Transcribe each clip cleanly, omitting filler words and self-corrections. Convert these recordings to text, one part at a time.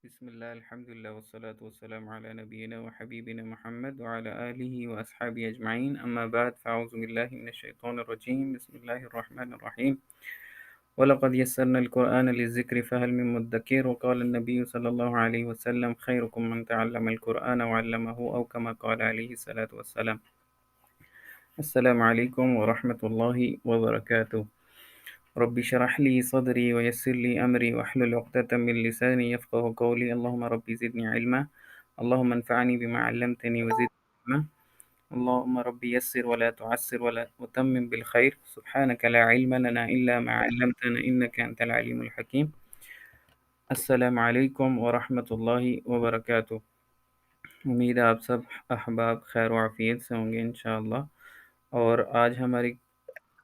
بسم الله الحمد لله والصلاة والسلام على نبينا وحبيبنا محمد وعلى آله وأصحابه أجمعين أما بعد فأعوذ بالله من الشيطان الرجيم بسم الله الرحمن الرحيم ولقد يسرنا القرآن للذكر فهل من مدكر وقال النبي صلى الله عليه وسلم خيركم من تعلم القرآن وعلمه أو كما قال عليه الصلاة والسلام. السلام عليكم ورحمة الله وبركاته. رب اشرح لي صدري ويسر لي أمري واحلل عقدة من لساني يفقه قولي اللهم رب زدني علما اللهم انفعني بما علمتني وزدني علما اللهم رب يسر ولا تعسر ولا وتمم بالخير سبحانك لا علم لنا إلا ما علمتنا إنك أنت العليم الحكيم. السلام علیکم ورحمۃ اللہ وبرکاتہ. امید ہے آپ سب احباب خیر و عافیت سے ہوں گے انشاءاللہ. اور آج ہماری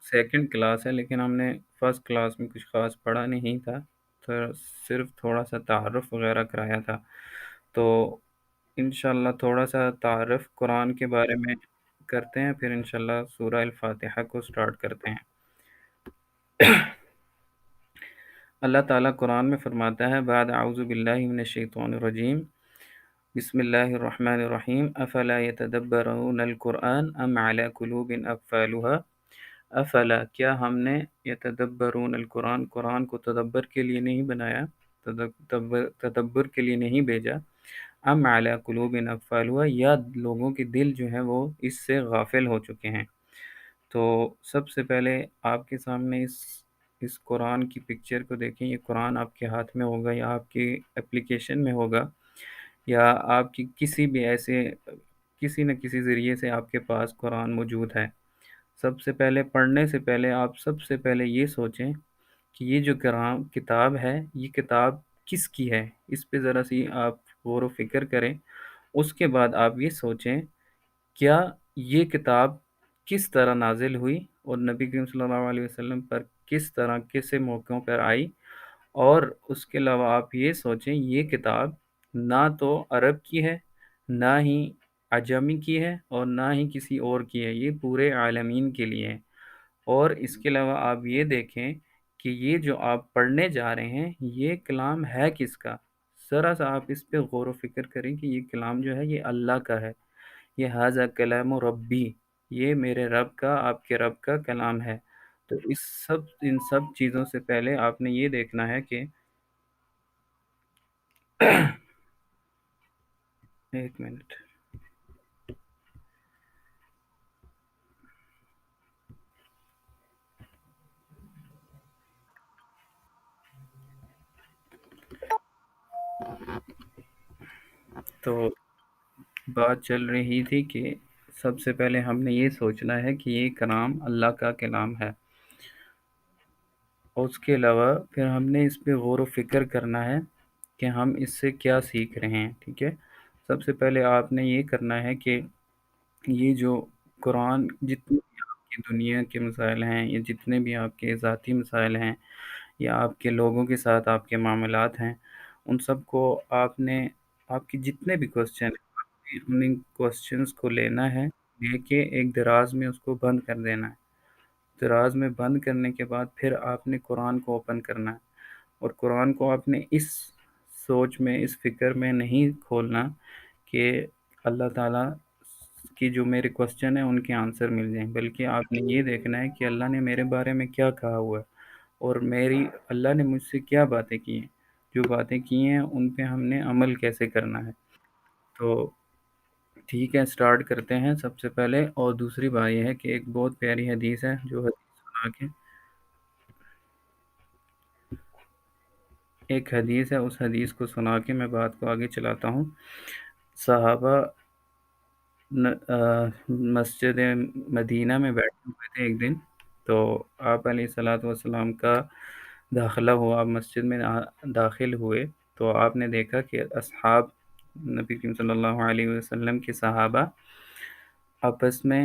سیکنڈ کلاس ہے، لیکن ہم نے فرسٹ کلاس میں کچھ خاص پڑھا نہیں تھا، تو صرف تھوڑا سا تعارف وغیرہ کرایا تھا. تو انشاءاللہ تھوڑا سا تعارف قرآن کے بارے میں کرتے ہیں، پھر انشاءاللہ سورہ الفاتحہ کو سٹارٹ کرتے ہیں. اللہ تعالیٰ قرآن میں فرماتا ہے بعد اعوذ باللہ من الشیطان الرجیم بسم اللہ الرحمن الرحیم افلا یتدبرون القرآن ام علی قلوب اقفالها. افلا کیا ہم نے یتدبرون القرآن قرآن کو تدبر کے لیے نہیں بنایا، تدبر کے لیے نہیں بھیجا، ام علی قلوب اقفالها یا لوگوں کے دل جو ہیں وہ اس سے غافل ہو چکے ہیں. تو سب سے پہلے آپ کے سامنے اس قرآن کی پکچر کو دیکھیں. یہ قرآن آپ کے ہاتھ میں ہوگا یا آپ کی اپلیکیشن میں ہوگا یا آپ کی کسی بھی ایسے کسی نہ کسی ذریعے سے آپ کے پاس قرآن موجود ہے. سب سے پہلے پڑھنے سے پہلے آپ سب سے پہلے یہ سوچیں کہ یہ جو کتاب ہے یہ کتاب کس کی ہے. اس پہ ذرا سی آپ غور و فکر کریں. اس کے بعد آپ یہ سوچیں کیا یہ کتاب کس طرح نازل ہوئی اور نبی کریم صلی اللہ علیہ وسلم پر کس طرح کیسے موقعوں پر آئی. اور اس کے علاوہ آپ یہ سوچیں یہ کتاب نہ تو عرب کی ہے، نہ ہی عجمی کی ہے اور نہ ہی کسی اور کی ہے، یہ پورے عالمین کے لیے ہے. اور اس کے علاوہ آپ یہ دیکھیں کہ یہ جو آپ پڑھنے جا رہے ہیں یہ کلام ہے کس کا. ذرا سا آپ اس پہ غور و فکر کریں کہ یہ کلام جو ہے یہ اللہ کا ہے. یہ ھذا کلام ربی، یہ میرے رب کا، آپ کے رب کا کلام ہے. تو ان سب چیزوں سے پہلے آپ نے یہ دیکھنا ہے کہ ایک منٹ. تو بات چل رہی تھی کہ سب سے پہلے ہم نے یہ سوچنا ہے کہ یہ کلام اللہ کا کلام ہے، اور اس کے علاوہ پھر ہم نے اس پہ غور و فکر کرنا ہے کہ ہم اس سے کیا سیکھ رہے ہیں. ٹھیک ہے، سب سے پہلے آپ نے یہ کرنا ہے کہ یہ جو قرآن جتنے بھی آپ کی دنیا کے مسائل ہیں یا جتنے بھی آپ کے ذاتی مسائل ہیں یا آپ کے لوگوں کے ساتھ آپ کے معاملات ہیں، ان سب کو آپ نے آپ کی جتنے بھی کوشچن ہیں ان کوشچنس کو لینا ہے، لے کے ایک دراز میں اس کو بند کر دینا ہے. دراز میں بند کرنے کے بعد پھر آپ نے قرآن کو اوپن کرنا ہے، اور قرآن کو آپ نے اس سوچ میں اس فکر میں نہیں کھولنا کہ اللہ تعالیٰ کی جو میرے کوشچن ہیں ان کے آنسر مل جائیں، بلکہ آپ نے یہ دیکھنا ہے کہ اللہ نے میرے بارے میں کیا کہا ہوا ہے اور اللہ نے مجھ سے کیا باتیں کی ہیں. جو باتیں کی ہیں ان پہ ہم نے عمل کیسے کرنا ہے. تو ٹھیک ہے، سٹارٹ کرتے ہیں سب سے پہلے. اور دوسری بات یہ ہے کہ ایک بہت پیاری حدیث ہے جو سنا کے ایک حدیث ہے، اس حدیث کو سنا کے میں بات کو آگے چلاتا ہوں. صحابہ مسجد مدینہ میں بیٹھے ہوئے تھے ایک دن. تو آپ علیہ الصلاۃ والسلام کا داخلہ ہوا، آپ مسجد میں داخل ہوئے تو آپ نے دیکھا کہ اصحاب نبی کریم صلی اللہ علیہ وسلم کے صحابہ آپس میں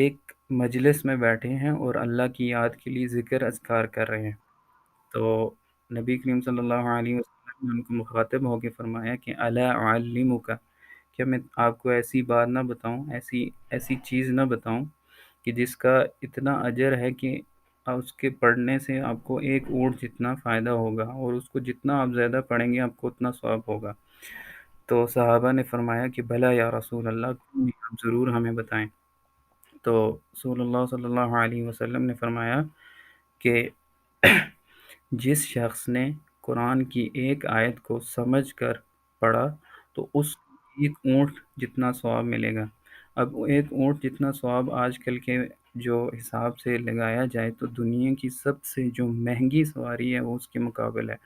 ایک مجلس میں بیٹھے ہیں اور اللہ کی یاد کے لیے ذکر اذکار کر رہے ہیں. تو نبی کریم صلی اللہ علیہ وسلم نے ان کو مخاطب ہو کے فرمایا کہ الا اعلمک، کیا میں آپ کو ایسی بات نہ بتاؤں، ایسی چیز نہ بتاؤں کہ جس کا اتنا اجر ہے کہ اس کے پڑھنے سے آپ کو ایک اونٹ جتنا فائدہ ہوگا، اور اس کو جتنا آپ زیادہ پڑھیں گے آپ کو اتنا ثواب ہوگا۔ تو صحابہ نے فرمایا کہ بھلا یا رسول اللہ، کیوں نہیں، آپ ضرور ہمیں بتائیں۔ تو رسول اللہ صلی اللہ علیہ وسلم نے فرمایا کہ جس شخص نے قرآن کی ایک آیت کو سمجھ کر پڑھا تو اس کو ایک اونٹ جتنا ثواب ملے گا۔ اب ایک اونٹ جتنا ثواب آج کل کے جو حساب سے لگایا جائے تو دنیا کی سب سے جو مہنگی سواری ہے وہ اس کے مقابل ہے۔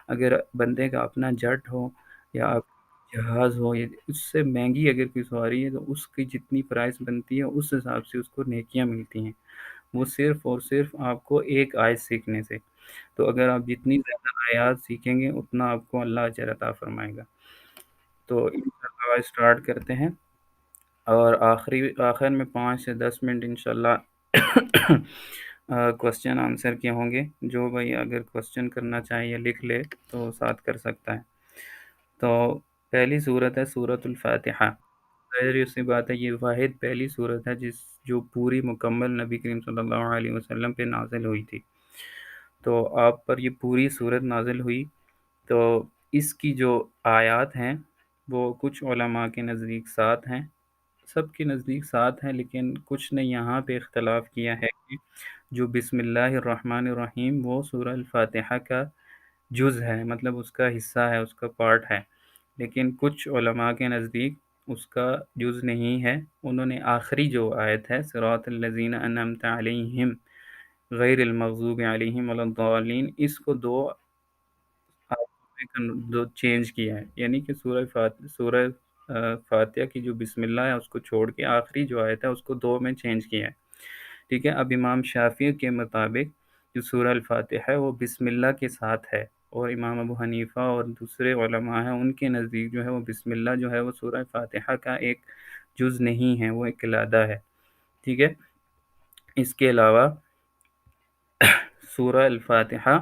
اگر بندے کا اپنا جٹ ہو یا جہاز ہو، یا اس سے مہنگی اگر کوئی سواری ہے تو اس کی جتنی پرائس بنتی ہے اس حساب سے اس کو نیکیاں ملتی ہیں، وہ صرف اور صرف آپ کو ایک آیت سیکھنے سے۔ تو اگر آپ جتنی زیادہ آیات سیکھیں گے اتنا آپ کو اللہ اجر عطا فرمائے گا۔ تو انشاءاللہ اسٹارٹ کرتے ہیں، اور آخر میں 5 سے 10 منٹ انشاءاللہ کوسچن آنسر کے ہوں گے۔ جو بھائی اگر کوسچن کرنا چاہے یا لکھ لے تو ساتھ کر سکتا ہے۔ تو پہلی صورت ہے سورۃ الفاتحہ۔ ظاہر سی بات ہے، یہ واحد پہلی صورت ہے جو پوری مکمل نبی کریم صلی اللہ علیہ وسلم پہ نازل ہوئی تھی۔ تو آپ پر یہ پوری صورت نازل ہوئی، تو اس کی جو آیات ہیں وہ کچھ علماء کے نزدیک 7 ہیں، سب کے نزدیک 7 ہیں، لیکن کچھ نے یہاں پہ اختلاف کیا ہے کہ جو بسم اللہ الرحمن الرحیم وہ سورہ الفاتحہ کا جز ہے، مطلب اس کا حصہ ہے، اس کا پارٹ ہے، لیکن کچھ علماء کے نزدیک اس کا جز نہیں ہے۔ انہوں نے آخری جو آیت ہے صراط الذین انعمت علیہم غیر المغضوب علیہم ولا الضالین، اس کو دو چینج کیا ہے، یعنی کہ سورہ فاتحہ کی جو بسم اللہ ہے اس کو چھوڑ کے آخری جو آیت ہے اس کو 2 میں چینج کیا ہے۔ ٹھیک ہے، اب امام شافعی کے مطابق جو سورہ الفاتحہ ہے وہ بسم اللہ کے ساتھ ہے، اور امام ابو حنیفہ اور دوسرے علماء ہیں ان کے نزدیک جو ہے وہ بسم اللہ جو ہے وہ سورہ فاتحہ کا ایک جز نہیں ہے، وہ ایک علیحدہ ہے۔ ٹھیک ہے، اس کے علاوہ سورہ الفاتحہ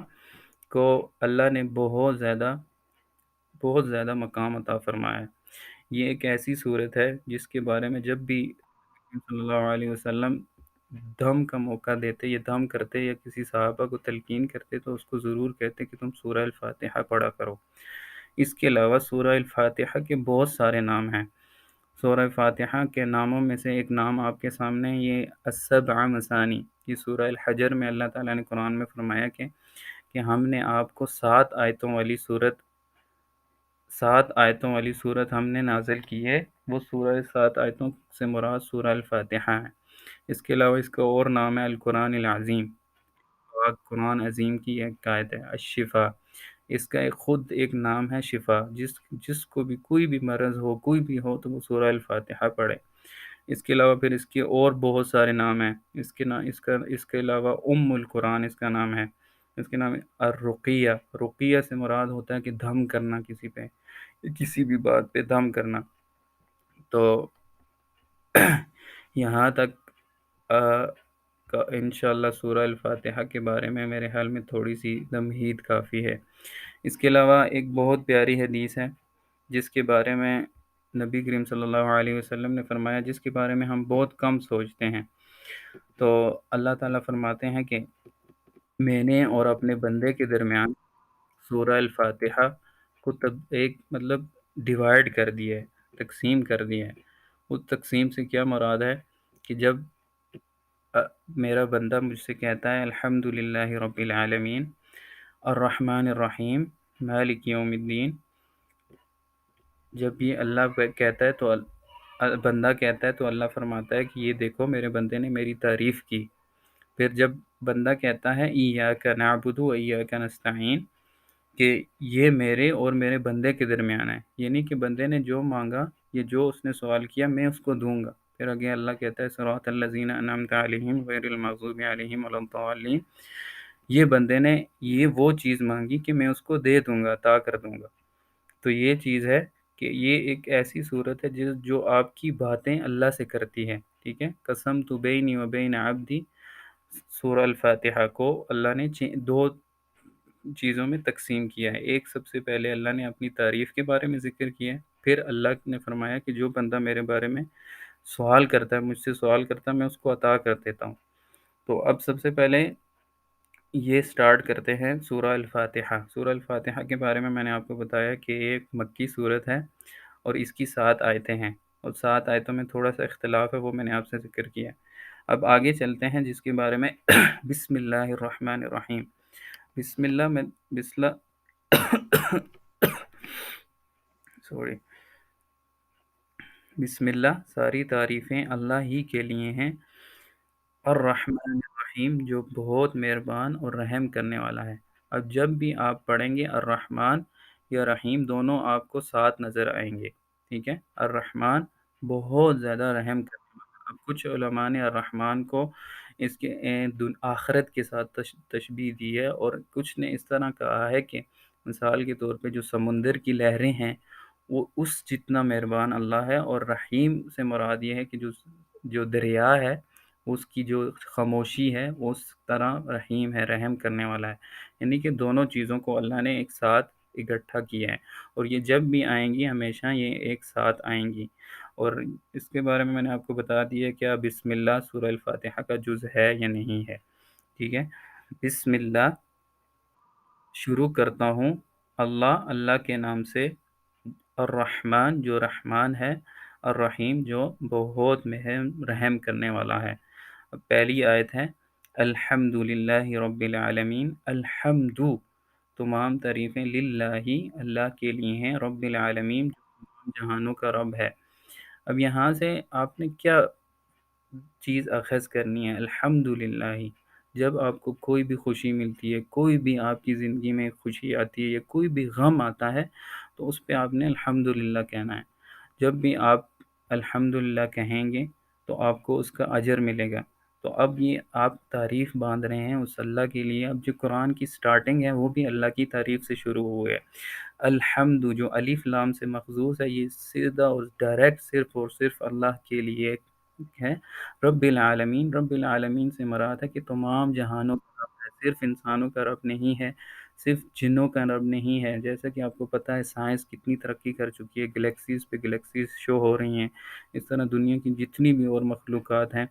کو اللہ نے بہت زیادہ مقام عطا فرمایا ہے۔ یہ ایک ایسی صورت ہے جس کے بارے میں جب بھی صلی اللہ علیہ وسلم دم کا موقع دیتے یا دم کرتے یا کسی صحابہ کو تلقین کرتے تو اس کو ضرور کہتے کہ تم سورہ الفاتحہ پڑھا کرو۔ اس کے علاوہ سورہ الفاتحہ کے بہت سارے نام ہیں۔ سورہ فاتحہ کے ناموں میں سے ایک نام آپ کے سامنے، یہ السبع مثانی، یہ سورہ الحجر میں اللہ تعالیٰ نے قرآن میں فرمایا کہ ہم نے آپ کو 7 آیتوں والی صورت ہم نے نازل کی ہے۔ وہ سورہ 7 آیتوں سے مراد سورہ الفاتحہ ہے۔ اس کے علاوہ اس کا اور نام ہے القرآن العظیم، اور قرآن عظیم کی ایک آیت ہے الشفا، اس کا خود ایک نام ہے شفا، جس کو بھی کوئی بھی مرض ہو، کوئی بھی ہو، تو وہ سورہ الفاتحہ پڑھے۔ اس کے علاوہ پھر اس کے اور بہت سارے نام ہیں۔ اس کے علاوہ القرآن اس کا نام ہے۔ اس کے نام ہے الرقیہ، رقیہ سے مراد ہوتا ہے کہ دھم کرنا کسی پہ، کسی بھی بات پہ دم کرنا۔ تو یہاں تک انشاءاللہ سورہ الفاتحہ کے بارے میں میرے خیال میں تھوڑی سی تمہید کافی ہے۔ اس کے علاوہ ایک بہت پیاری حدیث ہے جس کے بارے میں نبی کریم صلی اللہ علیہ وسلم نے فرمایا، جس کے بارے میں ہم بہت کم سوچتے ہیں۔ تو اللہ تعالیٰ فرماتے ہیں کہ میں نے اور اپنے بندے کے درمیان سورہ الفاتحہ کو ایک مطلب ڈیوائڈ کر دیا ہے، تقسیم کر دیا ہے۔ اس تقسیم سے کیا مراد ہے کہ جب میرا بندہ مجھ سے کہتا ہے الحمد للہ رب العالمین الرحمن الرحیم مالک یوم الدین، جب یہ اللہ کہتا ہے تو بندہ کہتا ہے تو اللہ فرماتا ہے کہ یہ دیکھو میرے بندے نے میری تعریف کی۔ پھر جب بندہ کہتا ہے ایاک نعبد و ایاک نستعین، کہ یہ میرے اور میرے بندے کے درمیان ہے، یعنی کہ بندے نے جو مانگا، یہ جو اس نے سوال کیا میں اس کو دوں گا۔ پھر آگے اللہ کہتا ہے صراط الذین انعمت علیہم غیر المغضوب علیہم ولا الضالین، یہ بندے نے یہ وہ چیز مانگی کہ میں اس کو دے دوں گا، عطا کر دوں گا۔ تو یہ چیز ہے کہ یہ ایک ایسی صورت ہے جو آپ کی باتیں اللہ سے کرتی ہے۔ ٹھیک ہے، قسم تو بینی و بین عبدی، سورہ الفاتحہ کو اللہ نے 2 چیزوں میں تقسیم کیا ہے۔ ایک، سب سے پہلے اللہ نے اپنی تعریف کے بارے میں ذکر کیا ہے، پھر اللہ نے فرمایا کہ جو بندہ میرے بارے میں سوال کرتا ہے، مجھ سے سوال کرتا ہے، میں اس کو عطا کر دیتا ہوں۔ تو اب سب سے پہلے یہ سٹارٹ کرتے ہیں سورہ الفاتحہ۔ سورہ الفاتحہ کے بارے میں نے آپ کو بتایا کہ ایک مکی صورت ہے اور اس کی 7 آیتیں ہیں، اور 7 آیتوں میں تھوڑا سا اختلاف ہے، وہ میں نے آپ سے ذکر کیا۔ اب آگے چلتے ہیں جس کے بارے میں بسم اللہ الرحمن الرحیم۔ بسم اللہ میں بسم اللہ سوری بسم اللہ، ساری تعریفیں اللہ ہی کے لیے ہیں، الرحمن الرحیم، جو بہت مہربان اور رحم کرنے والا ہے۔ اب جب بھی آپ پڑھیں گے الرحمن یا رحیم، دونوں آپ کو ساتھ نظر آئیں گے، ٹھیک ہے؟ الرحمن بہت زیادہ رحم کرنے والا۔ اب کچھ علماء نے الرحمن کو اس کے آخرت کے ساتھ تشبیہ دی ہے، اور کچھ نے اس طرح کہا ہے کہ مثال کے طور پہ جو سمندر کی لہریں ہیں وہ اس جتنا مہربان اللہ ہے، اور رحیم سے مراد یہ ہے کہ جو دریا ہے اس کی جو خاموشی ہے وہ اس طرح رحیم ہے، رحم کرنے والا ہے۔ یعنی کہ دونوں چیزوں کو اللہ نے ایک ساتھ اکٹھا کیا ہے، اور یہ جب بھی آئیں گی ہمیشہ یہ ایک ساتھ آئیں گی۔ اور اس کے بارے میں نے آپ کو بتا دیا کیا بسم اللہ سورہ الفاتحہ کا جز ہے یا نہیں ہے، ٹھیک ہے؟ بسم اللہ شروع کرتا ہوں اللہ کے نام سے، الرحمن جو رحمان ہے، الرحیم جو بہت رحم کرنے والا ہے۔ پہلی آیت ہے الحمد للہ رب العالمین، الحمد تمام تعریفیں للہ اللہ کے لیے ہیں، رب العالمین جو تمام جہانوں کا رب ہے۔ اب یہاں سے آپ نے کیا چیز اخذ کرنی ہے؟ الحمد للہ، جب آپ کو کوئی بھی خوشی ملتی ہے، کوئی بھی آپ کی زندگی میں خوشی آتی ہے یا کوئی بھی غم آتا ہے تو اس پہ آپ نے الحمد للہ کہنا ہے۔ جب بھی آپ الحمد للہ کہیں گے تو آپ کو اس کا اجر ملے گا۔ تو اب یہ آپ تعریف باندھ رہے ہیں اس اللہ کے لیے۔ اب جو قرآن کی سٹارٹنگ ہے وہ بھی اللہ کی تعریف سے شروع ہوئی ہے۔ الحمد جو الف لام سے مخصوص ہے، یہ سیدھا اور ڈائریکٹ صرف اور صرف اللہ کے لیے ہے۔ رب العالمین، رب العالمین سے مراد ہے کہ تمام جہانوں کا رب ہے، صرف انسانوں کا رب نہیں ہے، صرف جنوں کا رب نہیں ہے۔ جیسا کہ آپ کو پتہ ہے سائنس کتنی ترقی کر چکی ہے، گلیکسیز پہ گلیکسیز شو ہو رہی ہیں، اس طرح دنیا کی جتنی بھی اور مخلوقات ہیں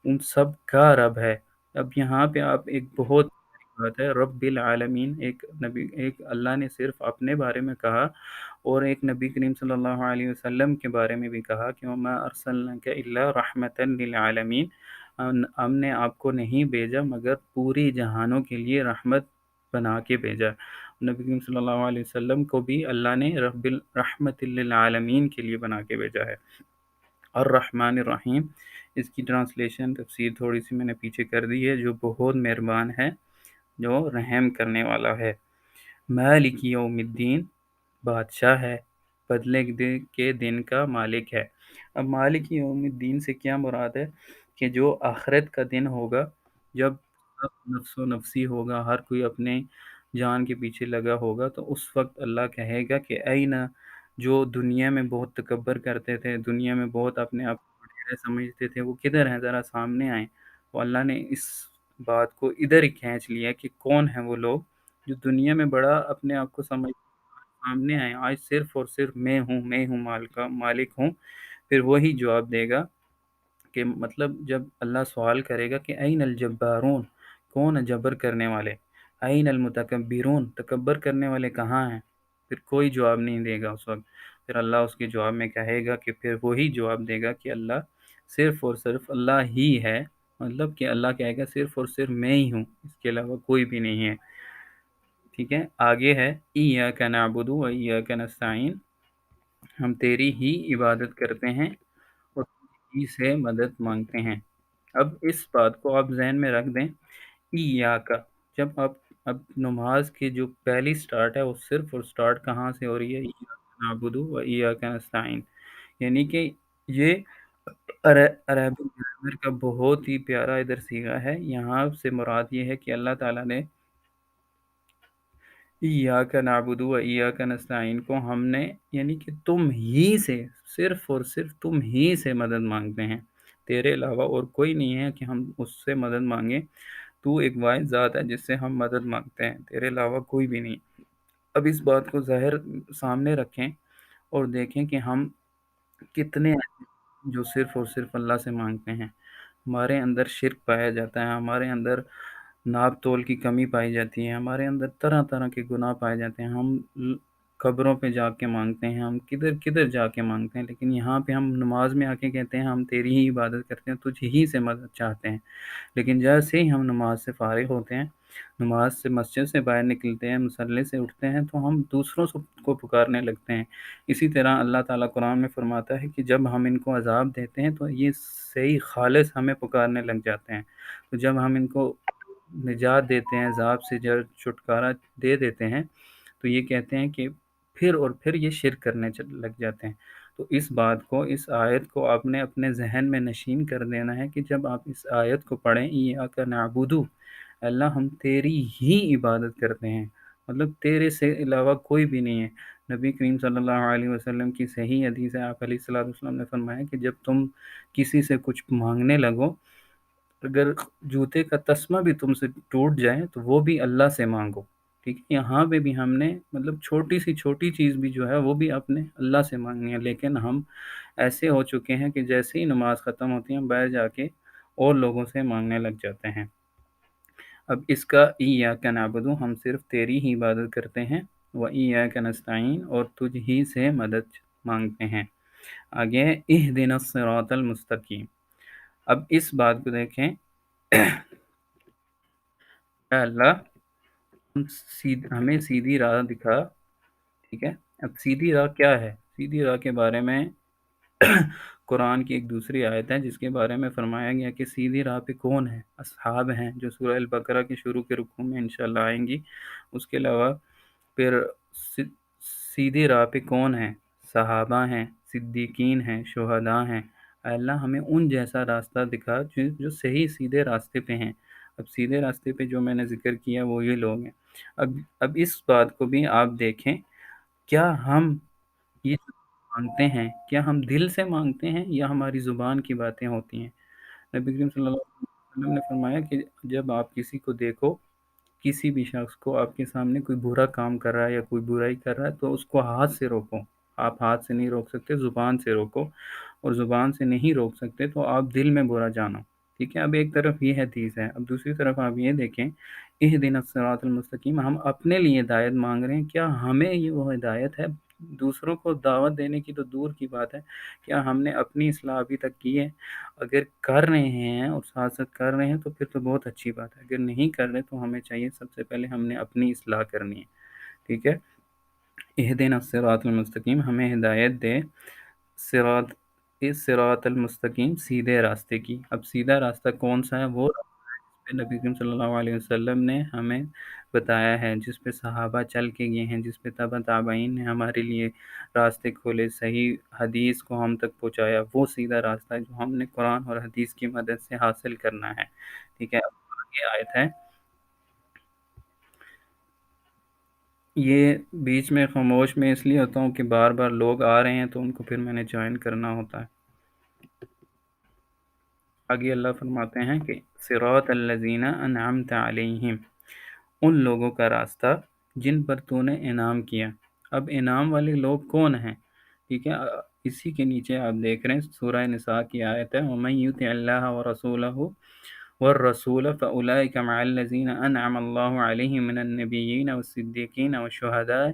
ان سب کا رب ہے۔ اب یہاں پہ آپ ایک بہت بڑی بات ہے، رب العالمین ایک اللہ نے صرف اپنے بارے میں کہا، اور ایک نبی کریم صلی اللہ علیہ وسلم کے بارے میں بھی کہا کہ وَمَا أَرْسَلْنَاكَ إِلَّا رَحْمَةً لِلْعَالَمِينَ، ہم نے آپ کو نہیں بھیجا مگر پوری جہانوں کے لیے رحمت بنا کے بھیجا۔ نبی کریم صلی اللہ علیہ وسلم کو بھی اللہ نے رحمت للعالمین کے لیے بنا کے بھیجا ہے۔ الرحمن الرحیم، اس کی ٹرانسلیشن تفسیر تھوڑی سی میں نے پیچھے کر دی ہے، جو بہت مہربان ہے، جو رحم کرنے والا ہے۔ مالک یوم الدین، بادشاہ ہے، بدلے کے دن کا مالک ہے۔ اب مالک یوم الدین سے کیا مراد ہے کہ جو آخرت کا دن ہوگا، جب سب نفس و نفسی ہوگا، ہر کوئی اپنے جان کے پیچھے لگا ہوگا، تو اس وقت اللہ کہے گا کہ این، جو دنیا میں بہت تکبر کرتے تھے، دنیا میں بہت اپنے آپ کو وڈیرے سمجھتے تھے، وہ کدھر ہیں؟ ذرا سامنے آئیں۔ تو اللہ نے اس بات کو ادھر ہی کھینچ لیا کہ کون ہیں وہ لوگ جو دنیا میں بڑا اپنے آپ کو سمجھ، سامنے آئے، آج صرف اور صرف میں ہوں مالک ہوں۔ پھر وہی جواب دے گا کہ مطلب جب اللہ سوال کرے گا کہ این الجبارون، کون ہے جبر کرنے والے؟ این المتکبرون، تکبر کرنے والے کہاں ہیں؟ پھر کوئی جواب نہیں دے گا اس وقت۔ پھر اللہ اس کے جواب میں کہے گا کہ پھر وہی جواب دے گا کہ اللہ صرف اور صرف اللہ ہی ہے، مطلب کہ اللہ کہے گا صرف اور صرف میں ہی ہوں، اس کے علاوہ کوئی بھی نہیں ہے، ٹھیک ہے؟ آگے ہے ایاک نعبد و ایاک نستعین، ہم تیری ہی عبادت کرتے ہیں اور ہی سے مدد مانگتے ہیں۔ اب اس بات کو آپ ذہن میں رکھ دیں، ایاک، جب آپ اب نماز کی جو پہلی سٹارٹ ہے وہ صرف اور سٹارٹ کہاں سے ہو رہی ہے؟ ایاک نعبد و ایاک نستعین، یعنی کہ یہ عربی گرامر کا بہت ہی پیارا ادھر صیغہ ہے۔ یہاں سے مراد یہ ہے کہ اللہ تعالیٰ نے ایاک نعبد و ایاک نستعین کو ہم نے، یعنی کہ تم ہی سے، صرف اور صرف تم ہی سے مدد مانگتے ہیں، تیرے علاوہ اور کوئی نہیں ہے کہ ہم اس سے مدد مانگیں۔ تو ایک واحد ذات ہے جس سے ہم مدد مانگتے ہیں، تیرے علاوہ کوئی بھی نہیں۔ اب اس بات کو ظاہر سامنے رکھیں اور دیکھیں کہ ہم کتنے ہیں جو صرف اور صرف اللہ سے مانگتے ہیں۔ ہمارے اندر شرک پایا جاتا ہے، ہمارے اندر ناپ تول کی کمی پائی جاتی ہے، ہمارے اندر طرح طرح کے گناہ پائے جاتے ہیں، ہم قبروں پہ جا کے مانگتے ہیں، ہم کدھر کدھر جا کے مانگتے ہیں، لیکن یہاں پہ ہم نماز میں آ کے کہتے ہیں ہم تیری ہی عبادت کرتے ہیں، تجھ ہی سے مدد چاہتے ہیں۔ لیکن جیسے ہی ہم نماز سے فارغ ہوتے ہیں، نماز سے مسجد سے باہر نکلتے ہیں، مصلے سے اٹھتے ہیں، تو ہم دوسروں کو پکارنے لگتے ہیں۔ اسی طرح اللہ تعالیٰ قرآن میں فرماتا ہے کہ جب ہم ان کو عذاب دیتے ہیں تو یہ صحیح خالص ہمیں پکارنے لگ جاتے ہیں، تو جب ہم ان کو نجات دیتے ہیں، عذاب سے جب چھٹکارا دے دیتے ہیں، تو یہ کہتے ہیں کہ پھر یہ شرک کرنے لگ جاتے ہیں۔ تو اس بات کو، اس آیت کو آپ نے اپنے ذہن میں نشین کر دینا ہے کہ جب آپ اس آیت کو پڑھیں، ایاک نعبدو، اللہ ہم تیری ہی عبادت کرتے ہیں، مطلب تیرے سے علاوہ کوئی بھی نہیں ہے۔ نبی کریم صلی اللہ علیہ وسلم کی صحیح حدیث ہے، آپ علیہ الصلوۃ والسلام نے فرمایا کہ جب تم کسی سے کچھ مانگنے لگو، اگر جوتے کا تسمہ بھی تم سے ٹوٹ جائے تو وہ بھی اللہ سے مانگو، ٹھیک ہے؟ یہاں پہ بھی ہم نے مطلب چھوٹی سی چھوٹی چیز بھی جو ہے وہ بھی اپنے اللہ سے مانگنی ہے، لیکن ہم ایسے ہو چکے ہیں کہ جیسے ہی نماز ختم ہوتی ہے ہم باہر جا کے اور لوگوں سے مانگنے لگ جاتے ہیں۔ اب اس کا ایاک نعبدو، ہم صرف تیری ہی عبادت کرتے ہیں، و ایاک نستعین، اور تجھ ہی سے مدد مانگتے ہیں۔ آگے اہدنا الصراط المستقیم، اب اس بات کو دیکھیں، اے اللہ ہمیں سیدھی راہ دکھا، ٹھیک ہے؟ اب سیدھی راہ کیا ہے؟ سیدھی راہ کے بارے میں قرآن کی ایک دوسری آیت ہے جس کے بارے میں فرمایا گیا کہ سیدھی راہ پہ کون ہے؟ اصحاب ہیں، جو سورہ البقرہ کے شروع کے رکوع میں انشاءاللہ آئیں گی۔ اس کے علاوہ پھر سیدھی راہ پہ کون ہیں؟ صحابہ ہیں، صدیقین ہیں، شہداء ہیں۔ اے اللہ ہمیں ان جیسا راستہ دکھا جو صحیح سیدھے راستے پہ ہیں۔ اب سیدھے راستے پہ جو میں نے ذکر کیا وہ یہ لوگ ہیں۔ اب اس بات کو بھی آپ دیکھیں، کیا ہم یہ مانگتے ہیں، کیا ہم دل سے مانگتے ہیں یا ہماری زبان کی باتیں ہوتی ہیں؟ نبی کریم صلی اللہ علیہ وسلم نے فرمایا کہ جب آپ کسی کو دیکھو، کسی بھی شخص کو آپ کے سامنے کوئی برا کام کر رہا ہے یا کوئی برائی کر رہا ہے تو اس کو ہاتھ سے روکو۔ آپ ہاتھ سے نہیں روک سکتے، زبان سے روکو، اور زبان سے نہیں روک سکتے تو آپ دل میں برا جانو، ٹھیک ہے؟ اب ایک طرف یہ حدیث ہے، اب دوسری طرف آپ یہ دیکھیں، اہدنا الصراط المستقیم، ہم اپنے لیے ہدایت مانگ رہے ہیں، کیا ہمیں یہ وہ ہدایت ہے؟ دوسروں کو دعوت دینے کی تو دور کی بات ہے، کیا ہم نے اپنی اصلاح ابھی تک کی ہے؟ اگر کر رہے ہیں اور ساتھ ساتھ کر رہے ہیں تو پھر تو بہت اچھی بات ہے، اگر نہیں کر رہے تو ہمیں چاہیے سب سے پہلے ہم نے اپنی اصلاح کرنی ہے، ٹھیک ہے؟ اہدنا الصراط المستقیم، ہمیں ہدایت دے صراط، اس صراط المستقیم، سیدھے راستے کی۔ اب سیدھا راستہ کون سا ہے؟ وہ نبی کریم صلی اللہ علیہ وسلم نے ہمیں بتایا ہے، جس پہ صحابہ چل کے گئے ہیں، جس پہ تبع تابعین نے ہمارے لیے راستے کھولے، صحیح حدیث کو ہم تک پہنچایا، وہ سیدھا راستہ ہے جو ہم نے قرآن اور حدیث کی مدد سے حاصل کرنا ہے، ٹھیک ہے؟ اب آگے آیت ہے، یہ بیچ میں خاموش میں اس لیے ہوتا ہوں کہ بار بار لوگ آ رہے ہیں تو ان کو پھر میں نے جوائن کرنا ہوتا ہے۔ آگے اللہ فرماتے ہیں کہ صراط الذین انعمت علیہم، ان لوگوں کا راستہ جن پر تو نے انعام کیا۔ اب انعام والے لوگ کون ہیں؟ ٹھیک ہے، اسی کے نیچے آپ دیکھ رہے ہیں سورہ نساء کی آیت ہے، وَمَن يُطِعِ اللَّهَ وَرَسُولَهُ والرسول فأولئك مع الذين أنعم الله عليهم من النبيين والصديقين والشهداء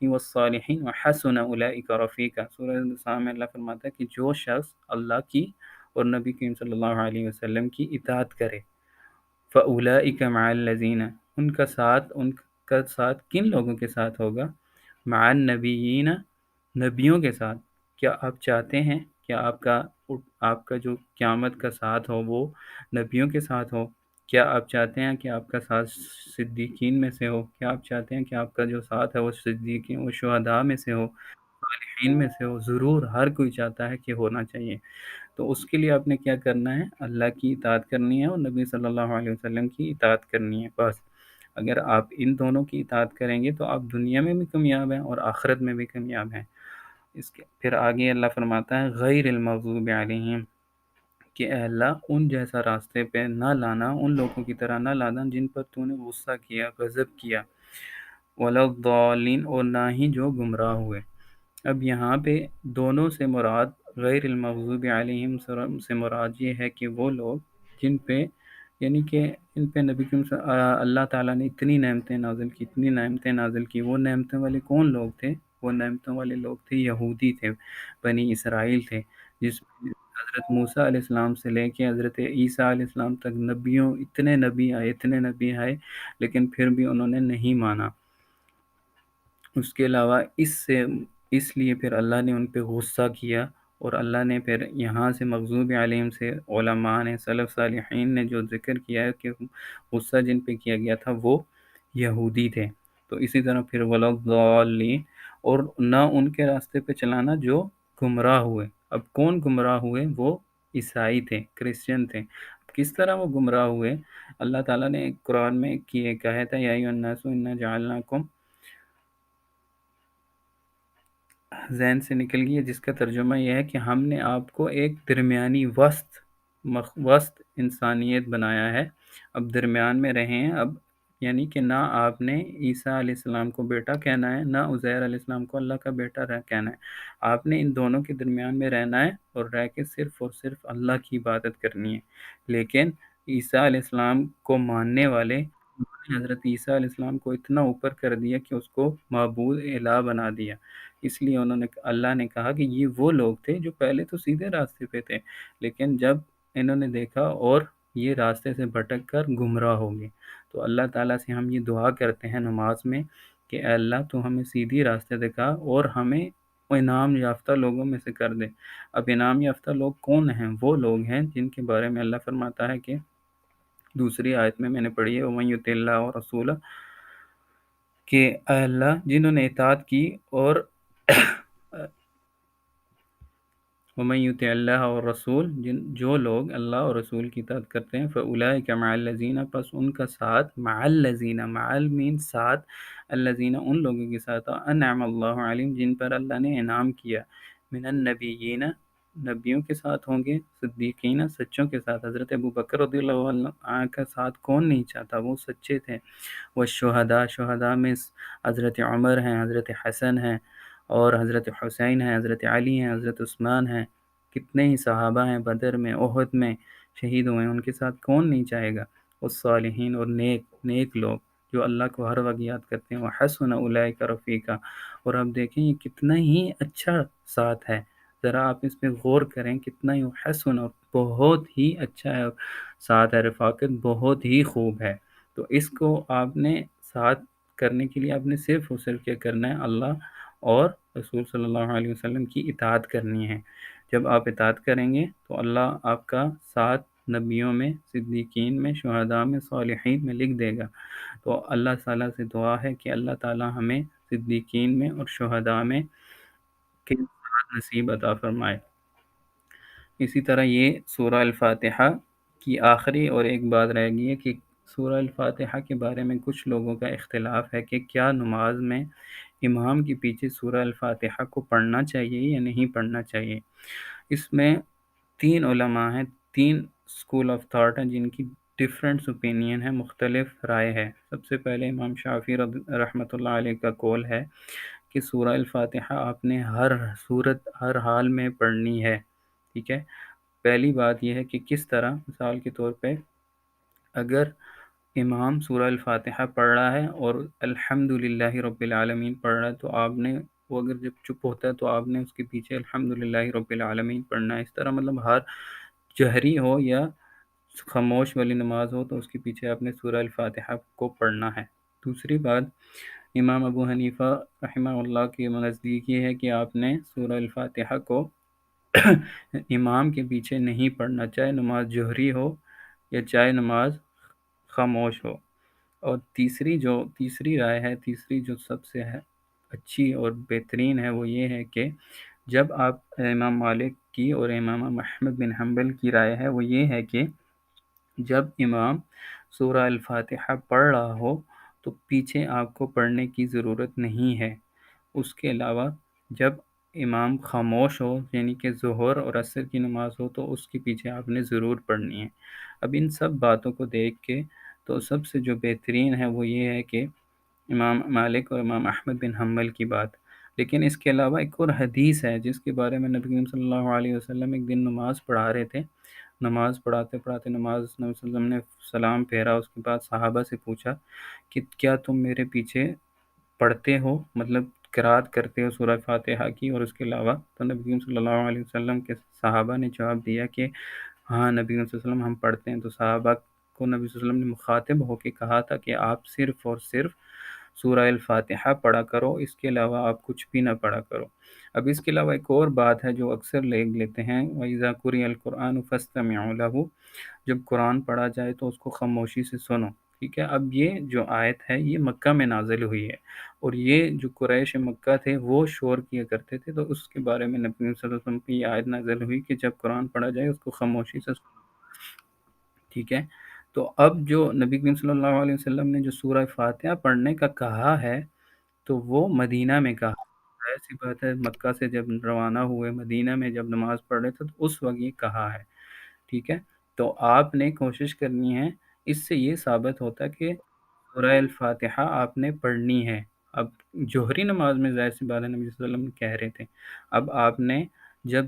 والصالحين وحسن أولئك رفيقا۔ سورہ نساء میں اللہ فرماتا ہے کہ جو شخص اللہ کی اور نبی کریم صلی اللہ علیہ وسلم کی اطاعت کرے، فَأُولَئِكَ مَعَ الَّذِينَ، ان کا ساتھ کن لوگوں کے ساتھ ہوگا؟ مع النبیین، نبیوں کے ساتھ۔ کیا آپ چاہتے ہیں کہ آپ کا جو قیامت کا ساتھ ہو وہ نبیوں کے ساتھ ہو؟ کیا آپ چاہتے ہیں کہ آپ کا ساتھ صدیقین میں سے ہو؟ کیا آپ چاہتے ہیں کہ آپ کا جو ساتھ ہے وہ صدیقین و شہداء میں سے ہو، صالحین میں سے ہو؟ ضرور ہر کوئی چاہتا ہے کہ ہونا چاہیے۔ تو اس کے لیے آپ نے کیا کرنا ہے؟ اللہ کی اطاعت کرنی ہے اور نبی صلی اللہ علیہ وسلم کی اطاعت کرنی ہے، بس۔ اگر آپ ان دونوں کی اطاعت کریں گے تو آپ دنیا میں بھی کامیاب ہیں اور آخرت میں بھی کامیاب ہیں۔ پھر آگے اللہ فرماتا ہے غیر المغضوب علیہم، کہ اے اللہ ان جیسا راستے پہ نہ لانا، ان لوگوں کی طرح نہ لانا جن پر تو نے غصہ کیا، غضب کیا، ولا الضالین، اور نہ ہی جو گمراہ ہوئے۔ اب یہاں پہ دونوں سے مراد، غیر المغضوب علیہم سے مراد یہ ہے کہ وہ لوگ جن پہ یعنی کہ ان پہ نبی کریم اللہ تعالیٰ نے اتنی نعمتیں نازل کی، اتنی نعمتیں نازل کی. وہ نعمتیں والے کون لوگ تھے؟ وہ نعمتوں والے لوگ تھے یہودی تھے، بنی اسرائیل تھے، جس میں حضرت موسیٰ علیہ السلام سے لے کے حضرت عیسیٰ علیہ السلام تک اتنے نبی آئے، لیکن پھر بھی انہوں نے نہیں مانا. اس کے علاوہ اس لیے پھر اللہ نے ان پہ غصہ کیا، اور اللہ نے پھر یہاں سے مغضوب علیہم سے علماء نے، سلف صالحین نے جو ذکر کیا ہے کہ غصہ جن پہ کیا گیا تھا وہ یہودی تھے. تو اسی طرح پھر وَلَضَّالِّينَ، اور نہ ان کے راستے پہ چلانا جو گمراہ ہوئے. اب کون گمراہ ہوئے؟ وہ عیسائی تھے، کرسچن تھے. کس طرح وہ گمراہ ہوئے؟ اللہ تعالیٰ نے قرآن میں کہا تھا یا ایھا الناس انا جعلناکم، ذہن سے نکل گئی ہے، جس کا ترجمہ یہ ہے کہ ہم نے آپ کو ایک درمیانی وسط انسانیت بنایا ہے. اب درمیان میں رہیں. اب یعنی کہ نہ آپ نے عیسیٰ علیہ السلام کو بیٹا کہنا ہے، نہ عزیر علیہ السلام کو اللہ کا بیٹا کہنا ہے. آپ نے ان دونوں کے درمیان میں رہنا ہے، اور رہ کے صرف اور صرف اللہ کی عبادت کرنی ہے. لیکن عیسیٰ علیہ السلام کو ماننے والے، حضرت عیسیٰ علیہ السلام کو اتنا اوپر کر دیا کہ اس کو معبود الہ بنا دیا. اس لیے اللہ نے کہا کہ یہ وہ لوگ تھے جو پہلے تو سیدھے راستے پہ تھے، لیکن جب انہوں نے دیکھا اور یہ راستے سے بھٹک کر گمراہ ہو گئے. تو اللہ تعالیٰ سے ہم یہ دعا کرتے ہیں نماز میں کہ اے اللہ تو ہمیں سیدھی راستے دکھا اور ہمیں انعام یافتہ لوگوں میں سے کر دے. اب انعام یافتہ لوگ کون ہیں؟ وہ لوگ ہیں جن کے بارے میں اللہ فرماتا ہے کہ دوسری آیت میں نے پڑھی ہے وَمَن یُطِعِ اللَّهَ وَرَسُولَهُ، کہ اے اللہ جنہوں نے اطاعت کی اور وَمَن يُطِعِ اللَّهَ وَالرَّسُولَ، جو لوگ اللہ اور رسول کی اطاعت کرتے ہیں، فَأُولَٰئِکَ مَعَ الَّذِينَ، پس ان کا ساتھ، مع الَّذِينَ، مع المین ساتھ، الَّذِينَ ان لوگوں کے ساتھ، انعم اللہ علیہم جن پر اللہ نے انعام کیا، من النبیین نبیوں کے ساتھ ہوں گے، صدیقین سچوں کے ساتھ. حضرت ابوبکر رضی اللہ عنہ کا ساتھ کون نہیں چاہتا؟ وہ سچے تھے. والشہداء، شہداء میں حضرت عمر ہیں، حضرت حسن ہیں، اور حضرت حسین ہیں، حضرت علی ہیں، حضرت عثمان ہیں. کتنے ہی صحابہ ہیں بدر میں، احد میں شہید ہوئے ہیں، ان کے ساتھ کون نہیں چاہے گا؟ والصالحین، اور نیک لوگ جو اللہ کو ہر وقت یاد کرتے ہیں. وحسن اولئک رفیقا، اور آپ دیکھیں یہ کتنا ہی اچھا ساتھ ہے. ذرا آپ اس پہ غور کریں، کتنا ہی حسن، اور بہت ہی اچھا ہے ساتھ ہے، رفاقت بہت ہی خوب ہے. تو اس کو آپ نے ساتھ کرنے کے لیے آپ نے صرف اور صرف کیا کرنا ہے؟ اللہ اور رسول صلی اللہ علیہ وسلم کی اطاعت کرنی ہے. جب آپ اطاعت کریں گے تو اللہ آپ کا ساتھ نبیوں میں، صدیقین میں، شہداء میں، صالحین میں لکھ دے گا. تو اللہ تعالیٰ سے دعا ہے کہ اللہ تعالیٰ ہمیں صدیقین میں اور شہداء میں کے ساتھ نصیب عطا فرمائے. اسی طرح یہ سورہ الفاتحہ کی آخری اور ایک بات رہ گئی ہے کہ سورہ الفاتحہ کے بارے میں کچھ لوگوں کا اختلاف ہے کہ کیا نماز میں امام کے پیچھے سورہ الفاتحہ کو پڑھنا چاہیے یا نہیں پڑھنا چاہیے. اس میں 3 علماء ہیں، 3 اسکول آف تھاٹ ہیں جن کی ڈفرینٹ اوپینین ہے، مختلف رائے ہے. سب سے پہلے امام شافعی رحمۃ اللہ علیہ کا قول ہے کہ سورہ الفاتحہ آپ نے ہر صورت، ہر حال میں پڑھنی ہے. ٹھیک ہے. پہلی بات یہ ہے کہ کس طرح، مثال کے طور پہ اگر امام سورہ الفاتحہ پڑھ رہا ہے اور الحمدللہ رب العالمین پڑھ رہا ہے تو آپ نے، وہ اگر جب چپ ہوتا ہے تو آپ نے اس کے پیچھے الحمدللہ رب العالمین پڑھنا ہے. اس طرح مطلب ہر جہری ہو یا خاموش والی نماز ہو تو اس کے پیچھے آپ نے سورہ الفاتحہ کو پڑھنا ہے. دوسری بات، امام ابو حنیفہ رحمہ اللہ کے نزدیک یہ ہے کہ آپ نے سورہ الفاتحہ کو امام کے پیچھے نہیں پڑھنا، چاہے نماز جہری ہو یا چاہے نماز خاموش ہو. اور تیسری رائے ہے، تیسری جو سب سے اچھی اور بہترین ہے وہ یہ ہے کہ جب آپ، امام مالک کی اور امام احمد بن حنبل کی رائے ہے وہ یہ ہے کہ جب امام سورہ الفاتحہ پڑھ رہا ہو تو پیچھے آپ کو پڑھنے کی ضرورت نہیں ہے. اس کے علاوہ جب امام خاموش ہو، یعنی کہ ظہر اور عصر کی نماز ہو، تو اس کے پیچھے آپ نے ضرور پڑھنی ہے. اب ان سب باتوں کو دیکھ کے تو سب سے جو بہترین ہے وہ یہ ہے کہ امام مالک اور امام احمد بن حنبل کی بات. لیکن اس کے علاوہ ایک اور حدیث ہے جس کے بارے میں نبی کریم صلی اللہ علیہ وسلم ایک دن نماز پڑھا رہے تھے نماز پڑھاتے پڑھاتے نبی صلی اللہ علیہ وسلم نے سلام پھیرا، اس کے بعد صحابہ سے پوچھا کہ کیا تم میرے پیچھے پڑھتے ہو، مطلب قرات کرتے ہو سورہ فاتحہ کی اور اس کے علاوہ؟ تو نبی کریم صلی اللہ علیہ وسلم کے صحابہ نے جواب دیا کہ ہاں نبی کریم صلی اللہ علیہ وسلم ہم پڑھتے ہیں۔ تو صحابہ کو نبی صلی اللہ علیہ وسلم نے مخاطب ہو کے کہا تھا کہ آپ صرف اور صرف سورہ الفاتحہ پڑھا کرو، اس کے علاوہ آپ کچھ بھی نہ پڑھا کرو۔ اب اس کے علاوہ ایک اور بات ہے جو اکثر لوگ لیتے ہیں، وَإِذَا قُرِئَ الْقُرْآنُ فَاسْتَمِعُوا لَهُ، جب قرآن پڑھا جائے تو اس کو خاموشی سے سنو۔ ٹھیک ہے، اب یہ جو آیت ہے یہ مکہ میں نازل ہوئی ہے، اور یہ جو قریش مکہ تھے وہ شور کیا کرتے تھے، تو اس کے بارے میں نبی صلی اللہ علیہ وسلم کی یہ آیت نازل ہوئی کہ جب قرآن پڑھا جائے اس کو خاموشی سے سنو۔ ٹھیک ہے، تو اب جو نبی کریم صلی اللہ علیہ وسلم نے جو سورہ فاتحہ پڑھنے کا کہا ہے تو وہ مدینہ میں کہا۔ ظاہر سی بات ہے، مکہ سے جب روانہ ہوئے مدینہ میں جب نماز پڑھ رہے تھے تو اس وقت یہ کہا ہے۔ ٹھیک ہے، تو آپ نے کوشش کرنی ہے، اس سے یہ ثابت ہوتا ہے کہ سورہ الفاتحہ آپ نے پڑھنی ہے۔ اب جوہری نماز میں ظاہر سی بات ہے نبی صلی اللہ علیہ وسلم کہہ رہے تھے، اب آپ نے جب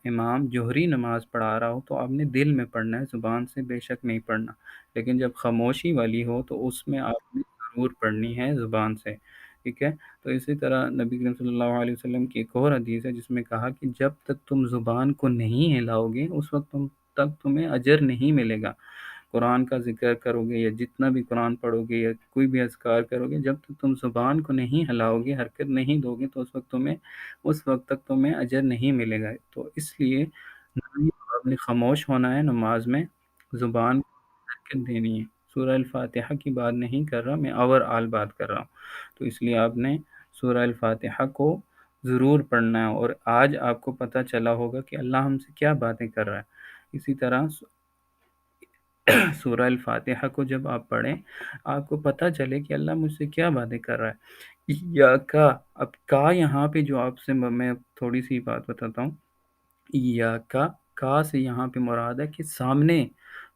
امام جوہری نماز پڑھا رہا ہو تو آپ نے دل میں پڑھنا ہے، زبان سے بے شک نہیں پڑھنا، لیکن جب خاموشی والی ہو تو اس میں آپ نے ضرور پڑھنی ہے زبان سے۔ ٹھیک ہے، تو اسی طرح نبی کریم صلی اللہ علیہ وسلم کی ایک اور حدیث ہے جس میں کہا کہ جب تک تم زبان کو نہیں ہلاؤ گے اس وقت تک تمہیں اجر نہیں ملے گا۔ قرآن کا ذکر کرو گے یا جتنا بھی قرآن پڑھو گے یا کوئی بھی اذکار کرو گے، جب تک تم زبان کو نہیں ہلاؤ گے، حرکت نہیں دو گے، تو اس وقت تک تمہیں اجر نہیں ملے گا۔ تو اس لیے آپ نے خاموش ہونا ہے نماز میں، زبان کو حرکت دینی ہے۔ سورہ الفاتحہ کی بات نہیں کر رہا میں، اوور آل بات کر رہا ہوں۔ تو اس لیے آپ نے سورہ الفاتحہ کو ضرور پڑھنا ہے، اور آج آپ کو پتہ چلا ہوگا کہ اللہ ہم سے کیا باتیں کر رہا ہے۔ اسی طرح سورہ الفاتحہ کو جب آپ پڑھیں آپ کو پتہ چلے کہ اللہ مجھ سے کیا باتیں کر رہا ہے۔ یا کا، اب کا یہاں پہ جو آپ سے میں تھوڑی سی بات بتاتا ہوں، یا کا سے یہاں پہ مراد ہے کہ سامنے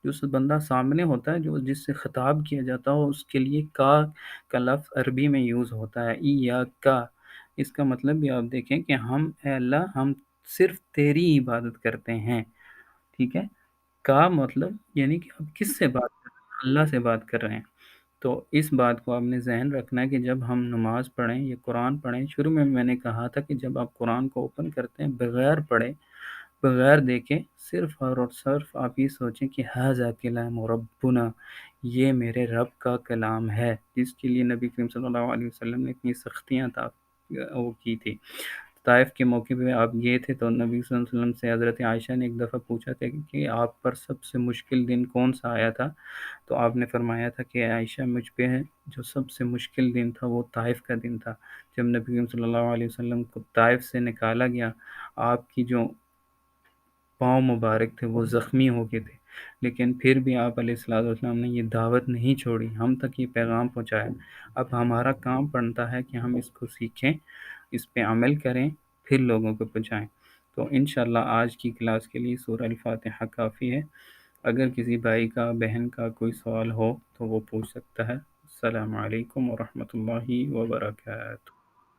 جو بندہ سامنے ہوتا ہے، جو جس سے خطاب کیا جاتا ہو، اس کے لیے کا لفظ عربی میں یوز ہوتا ہے، یا کا۔ اس کا مطلب بھی آپ دیکھیں کہ اے اللہ ہم صرف تیری عبادت کرتے ہیں۔ ٹھیک ہے، کا مطلب یعنی کہ آپ کس سے بات کر رہے ہیں؟ اللہ سے بات کر رہے ہیں۔ تو اس بات کو آپ نے ذہن رکھنا ہے کہ جب ہم نماز پڑھیں یا قرآن پڑھیں، شروع میں نے کہا تھا کہ جب آپ قرآن کو اوپن کرتے ہیں بغیر پڑھے، بغیر دیکھے، صرف اور صرف آپ یہ سوچیں کہ ھذا کلام ربنا، یہ میرے رب کا کلام ہے، جس کے لیے نبی کریم صلی اللہ علیہ وسلم نے اتنی سختیاں وہ کی تھی۔ طائف کے موقع پہ آپ گئے تھے تو نبی صلی اللہ علیہ وسلم سے حضرت عائشہ نے ایک دفعہ پوچھا تھا کہ آپ پر سب سے مشکل دن کون سا آیا تھا؟ تو آپ نے فرمایا تھا کہ عائشہ مجھ پہ ہے جو سب سے مشکل دن تھا وہ طائف کا دن تھا، جب نبی کریم صلی اللہ علیہ وسلم کو طائف سے نکالا گیا، آپ کی جو پاؤں مبارک تھے وہ زخمی ہو گئے تھے، لیکن پھر بھی آپ علیہ الصلوۃ والسلام نے یہ دعوت نہیں چھوڑی، ہم تک یہ پیغام پہنچایا۔ اب ہمارا کام بنتا ہے کہ ہم اس کو سیکھیں، اس پہ عمل کریں، پھر لوگوں کو پہنچائیں۔ تو انشاءاللہ آج کی کلاس کے لیے سورہ الفاتحہ کافی ہے۔ اگر کسی بھائی کا بہن کا کوئی سوال ہو تو وہ پوچھ سکتا ہے۔ السلام علیکم ورحمۃ اللہ وبرکاتہ۔